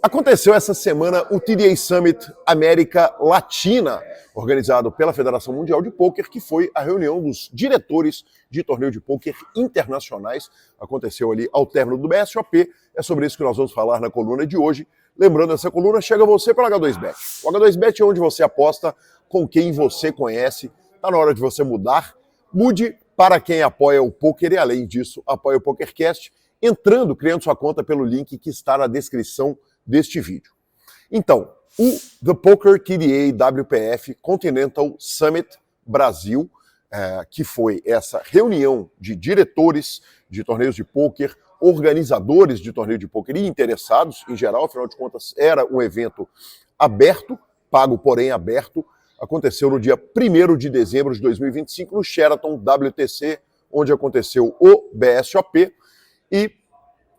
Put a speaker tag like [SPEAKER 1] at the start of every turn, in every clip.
[SPEAKER 1] Aconteceu essa semana o TDA Summit América Latina, organizado pela Federação Mundial de Pôquer, que foi a reunião dos diretores de torneio de pôquer internacionais. Aconteceu ali ao término do BSOP. É sobre isso que nós vamos falar na coluna de hoje. Lembrando, essa coluna chega a você pelo H2Bet. O H2Bet é onde você aposta com quem você conhece. Está na hora de você mudar. Mude para quem apoia o pôquer e, além disso, apoia o PokerCast, criando sua conta pelo link que está na descrição deste vídeo. Então, o The Poker TDA WPF Continental Summit Brasil, que foi essa reunião de diretores de torneios de pôquer, organizadores de torneio de pôquer e interessados em geral, afinal de contas era um evento aberto, pago porém aberto, aconteceu no dia 1º de dezembro de 2025 no Sheraton WTC, onde aconteceu o BSOP, e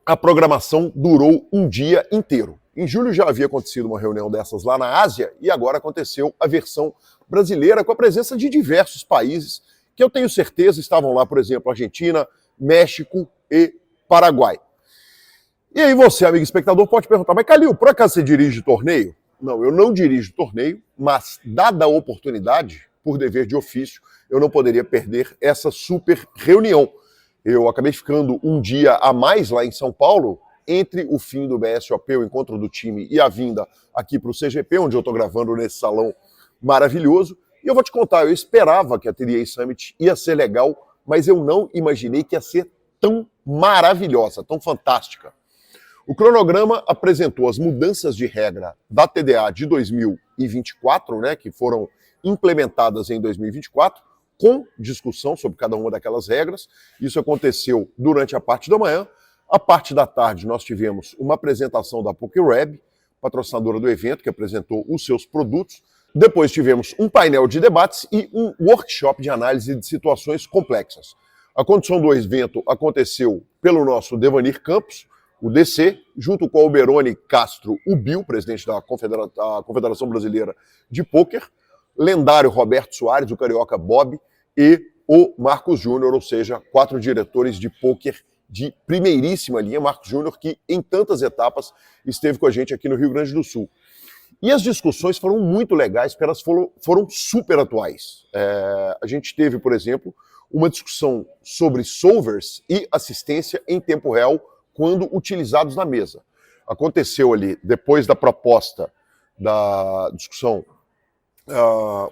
[SPEAKER 1] a programação durou um dia inteiro. Em julho já havia acontecido uma reunião dessas lá na Ásia e agora aconteceu a versão brasileira com a presença de diversos países que eu tenho certeza estavam lá, por exemplo, Argentina, México e Paraguai. E aí você, amigo espectador, pode perguntar, mas Calil, por acaso você dirige torneio? Não, eu não dirijo torneio, mas dada a oportunidade, por dever de ofício, eu não poderia perder essa super reunião. Eu acabei ficando um dia a mais lá em São Paulo, entre o fim do BSOP, o encontro do time, e a vinda aqui para o CGP, onde eu estou gravando nesse salão maravilhoso. E eu vou te contar, eu esperava que a TDA Summit ia ser legal, mas eu não imaginei que ia ser tão maravilhosa, tão fantástica. O cronograma apresentou as mudanças de regra da TDA de 2024, né, que foram implementadas em 2024, com discussão sobre cada uma daquelas regras. Isso aconteceu durante a parte da manhã. A parte da tarde nós tivemos uma apresentação da PokerWeb, patrocinadora do evento, que apresentou os seus produtos. Depois tivemos um painel de debates e um workshop de análise de situações complexas. A condução do evento aconteceu pelo nosso Devanir Campos, o DC, junto com o Alberoni Castro, o Bill, presidente da Confederação Brasileira de Pôquer, lendário Roberto Soares, o carioca Bob, e o Marcos Júnior, ou seja, 4 diretores de pôquer de primeiríssima linha. Marcos Júnior, que em tantas etapas esteve com a gente aqui no Rio Grande do Sul. E as discussões foram muito legais, porque elas foram super atuais. A gente teve, por exemplo, uma discussão sobre solvers e assistência em tempo real quando utilizados na mesa. Aconteceu ali, depois da proposta da discussão,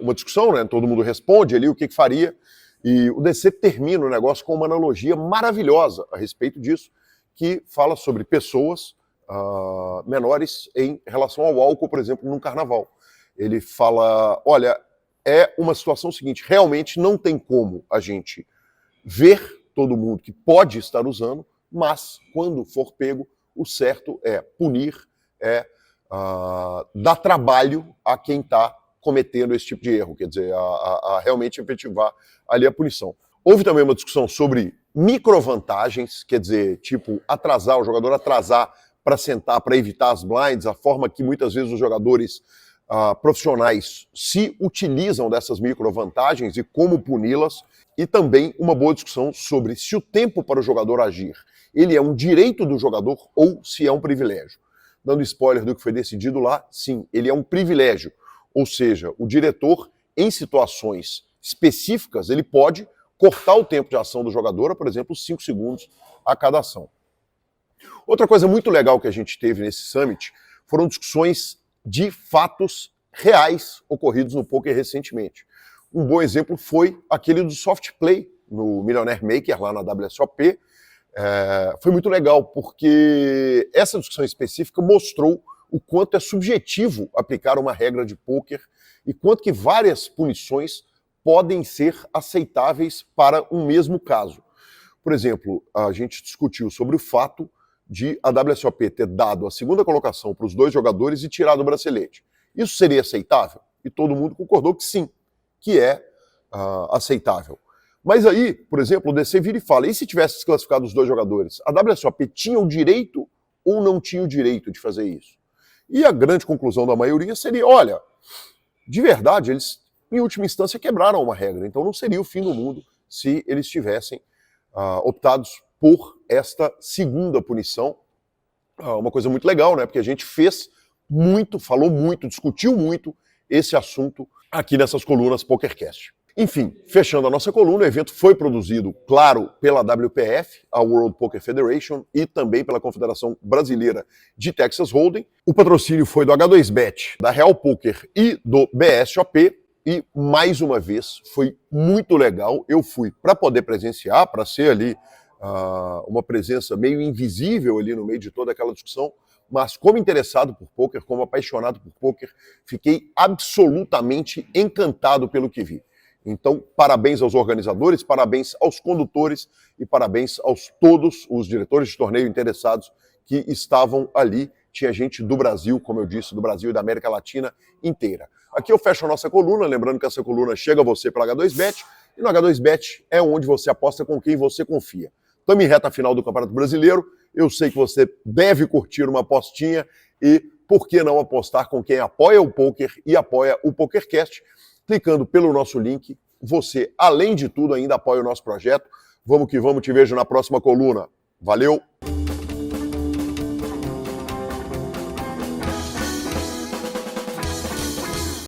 [SPEAKER 1] uma discussão, né? Todo mundo responde ali o que faria, e o DC termina o negócio com uma analogia maravilhosa a respeito disso, que fala sobre pessoas menores em relação ao álcool, por exemplo, num carnaval. Ele fala, olha, é uma situação seguinte, realmente não tem como a gente ver todo mundo que pode estar usando, mas quando for pego, o certo é punir, dar trabalho a quem está cometendo esse tipo de erro, quer dizer, a realmente efetivar ali a punição. Houve também uma discussão sobre microvantagens, quer dizer, tipo, o jogador atrasar para sentar, para evitar as blinds, a forma que muitas vezes os jogadores profissionais se utilizam dessas microvantagens e como puni-las, e também uma boa discussão sobre se o tempo para o jogador agir, ele é um direito do jogador ou se é um privilégio. Dando spoiler do que foi decidido lá, sim, ele é um privilégio. Ou seja, o diretor, em situações específicas, ele pode cortar o tempo de ação do jogador, por exemplo, 5 segundos a cada ação. Outra coisa muito legal que a gente teve nesse summit foram discussões de fatos reais ocorridos no poker recentemente. Um bom exemplo foi aquele do soft play no Millionaire Maker, lá na WSOP. Foi muito legal, porque essa discussão específica mostrou o quanto é subjetivo aplicar uma regra de pôquer e quanto que várias punições podem ser aceitáveis para um mesmo caso. Por exemplo, a gente discutiu sobre o fato de a WSOP ter dado a segunda colocação para os 2 jogadores e tirado o bracelete. Isso seria aceitável? E todo mundo concordou que sim, que é aceitável. Mas aí, por exemplo, o DC vira e fala, e se tivesse desclassificado os 2 jogadores? A WSOP tinha o direito ou não tinha o direito de fazer isso? E a grande conclusão da maioria seria, olha, de verdade, eles, em última instância, quebraram uma regra, então não seria o fim do mundo se eles tivessem optados por esta segunda punição, uma coisa muito legal, né? Porque a gente fez muito, falou muito, discutiu muito esse assunto aqui nessas colunas PokerCast. Enfim, fechando a nossa coluna, o evento foi produzido, claro, pela WPF, a World Poker Federation, e também pela Confederação Brasileira de Texas Hold'em. O patrocínio foi do H2Bet, da Real Poker e do BSOP, e mais uma vez foi muito legal. Eu fui para poder presenciar, para ser ali uma presença meio invisível ali no meio de toda aquela discussão, mas como interessado por poker, como apaixonado por poker, fiquei absolutamente encantado pelo que vi. Então, parabéns aos organizadores, parabéns aos condutores e parabéns aos todos os diretores de torneio interessados que estavam ali. Tinha gente do Brasil, como eu disse, do Brasil e da América Latina inteira. Aqui eu fecho a nossa coluna, lembrando que essa coluna chega a você pela H2Bet, e no H2Bet é onde você aposta com quem você confia. Estamos em reta final do Campeonato Brasileiro, eu sei que você deve curtir uma apostinha e por que não apostar com quem apoia o poker e apoia o PokerCast? Clicando pelo nosso link, você, além de tudo, ainda apoia o nosso projeto. Vamos que vamos, te vejo na próxima coluna. Valeu!